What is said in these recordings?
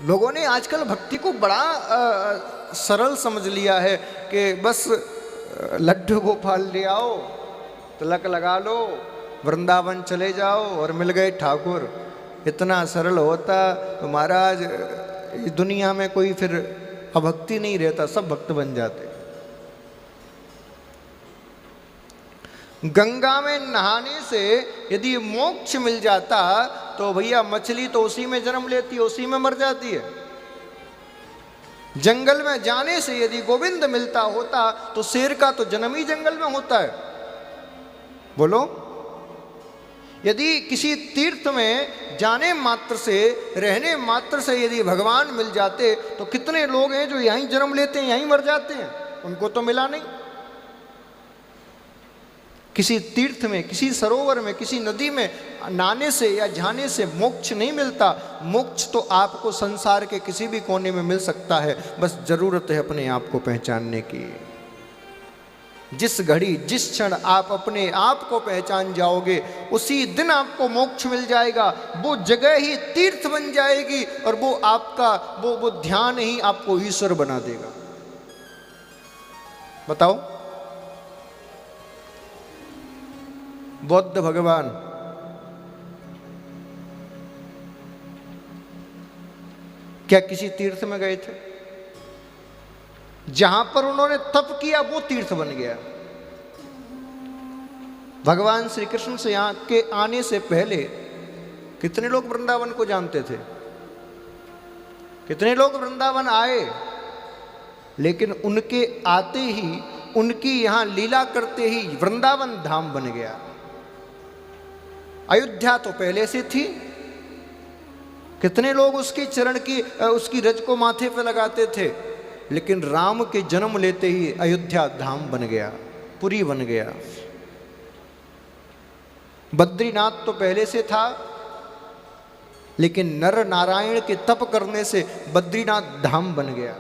लोगों ने आजकल भक्ति को बड़ा सरल समझ लिया है कि बस लड्डू गोपाल ले आओ, तिलक लगा लो, वृंदावन चले जाओ और मिल गए ठाकुर। इतना सरल होता तो महाराज दुनिया में कोई फिर अभक्ति नहीं रहता, सब भक्त बन जाते। गंगा में नहाने से यदि मोक्ष मिल जाता तो भैया मछली तो उसी में जन्म लेती है, उसी में मर जाती है। जंगल में जाने से यदि गोविंद मिलता होता तो शेर का तो जन्म ही जंगल में होता है। बोलो, यदि किसी तीर्थ में जाने मात्र से, रहने मात्र से यदि भगवान मिल जाते तो कितने लोग हैं जो यहीं जन्म लेते हैं, यहीं मर जाते हैं, उनको तो मिला नहीं। किसी तीर्थ में, किसी सरोवर में, किसी नदी में नहाने से या जाने से मोक्ष नहीं मिलता। मोक्ष तो आपको संसार के किसी भी कोने में मिल सकता है, बस जरूरत है अपने आप को पहचानने की। जिस घड़ी, जिस क्षण आप अपने आप को पहचान जाओगे उसी दिन आपको मोक्ष मिल जाएगा। वो जगह ही तीर्थ बन जाएगी और वो आपका वो ध्यान ही आपको ईश्वर बना देगा। बताओ, बौद्ध भगवान क्या किसी तीर्थ में गए थे? जहां पर उन्होंने तप किया वो तीर्थ बन गया। भगवान श्री कृष्ण से यहां के आने से पहले कितने लोग वृंदावन को जानते थे? कितने लोग वृंदावन आए, लेकिन उनके आते ही, उनकी यहां लीला करते ही वृंदावन धाम बन गया। अयोध्या तो पहले से थी, कितने लोग उसकी चरण की, उसकी रज को माथे पे लगाते थे, लेकिन राम के जन्म लेते ही अयोध्या धाम बन गया, पुरी बन गया। बद्रीनाथ तो पहले से था, लेकिन नर नारायण के तप करने से बद्रीनाथ धाम बन गया।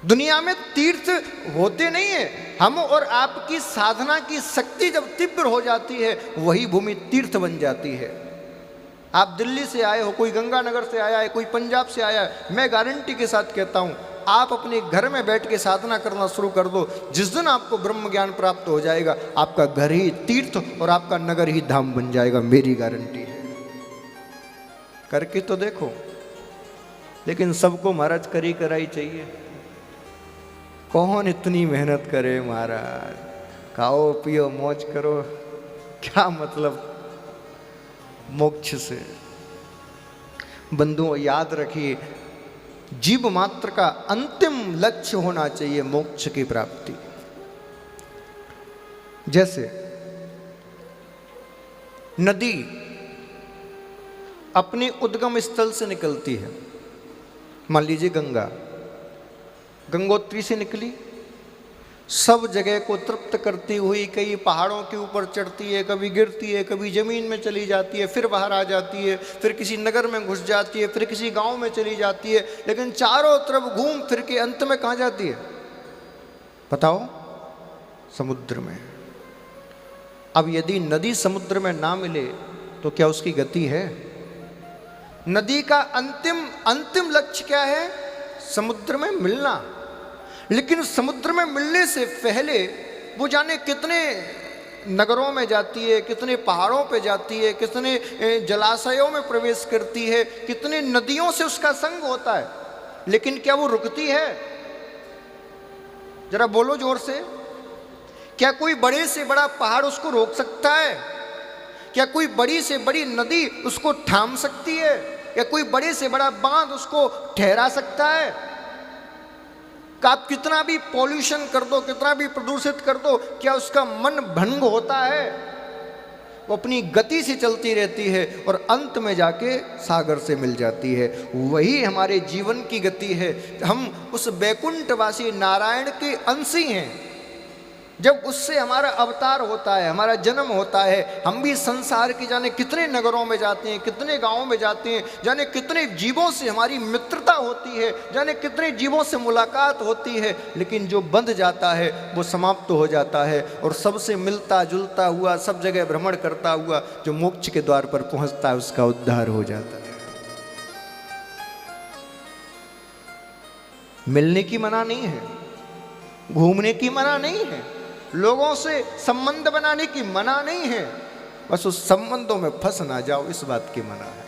दुनिया में तीर्थ होते नहीं है, हम और आपकी साधना की शक्ति जब तीव्र हो जाती है वही भूमि तीर्थ बन जाती है। आप दिल्ली से आए हो, कोई गंगानगर से आया है, कोई पंजाब से आया है, मैं गारंटी के साथ कहता हूं आप अपने घर में बैठ के साधना करना शुरू कर दो, जिस दिन आपको ब्रह्म ज्ञान प्राप्त हो जाएगा आपका घर ही तीर्थ और आपका नगर ही धाम बन जाएगा, मेरी गारंटी है। करके तो देखो। लेकिन सबको महाराज करी कराई चाहिए, कौन इतनी मेहनत करे महाराज? खाओ पियो मौज करो, क्या मतलब मोक्ष से? बंधुओं याद रखिए, जीव मात्र का अंतिम लक्ष्य होना चाहिए मोक्ष की प्राप्ति। जैसे नदी अपने उद्गम स्थल से निकलती है, मान लीजिए गंगा, गंगोत्री से निकली, सब जगह को तृप्त करती हुई कई पहाड़ों के ऊपर चढ़ती है, कभी गिरती है, कभी जमीन में चली जाती है, फिर बाहर आ जाती है, फिर किसी नगर में घुस जाती है, फिर किसी गांव में चली जाती है, लेकिन चारों तरफ घूम फिर के अंत में कहाँ जाती है बताओ? समुद्र में। अब यदि नदी समुद्र में ना मिले तो क्या उसकी गति है? नदी का अंतिम लक्ष्य क्या है? समुद्र में मिलना। लेकिन समुद्र में मिलने से पहले वो जाने कितने नगरों में जाती है, कितने पहाड़ों पे जाती है, कितने जलाशयों में प्रवेश करती है, कितने नदियों से उसका संग होता है, लेकिन क्या वो रुकती है? जरा बोलो जोर से। क्या कोई बड़े से बड़ा पहाड़ उसको रोक सकता है? क्या कोई बड़ी से बड़ी नदी उसको थाम सकती है? या कोई बड़े से बड़ा बांध उसको ठहरा सकता है? कि आप कितना भी पॉल्यूशन कर दो, कितना भी प्रदूषित कर दो, क्या उसका मन भंग होता है? वो अपनी गति से चलती रहती है और अंत में जाके सागर से मिल जाती है। वही हमारे जीवन की गति है। हम उस वैकुंठवासी नारायण के अंश ही हैं। जब उससे हमारा अवतार होता है, हमारा जन्म होता है, हम भी संसार के जाने कितने नगरों में जाते हैं, कितने गांवों में जाते हैं, जाने कितने जीवों से हमारी मित्रता होती है, जाने कितने जीवों से मुलाकात होती है, लेकिन जो बंध जाता है वो समाप्त हो जाता है और सबसे मिलता जुलता हुआ, सब जगह भ्रमण करता हुआ जो मोक्ष के द्वार पर पहुंचता है उसका उद्धार हो जाता है। मिलने की मना नहीं है, घूमने की मना नहीं है, लोगों से संबंध बनाने की मना नहीं है, बस उस संबंधों में फंस ना जाओ, इस बात की मना है।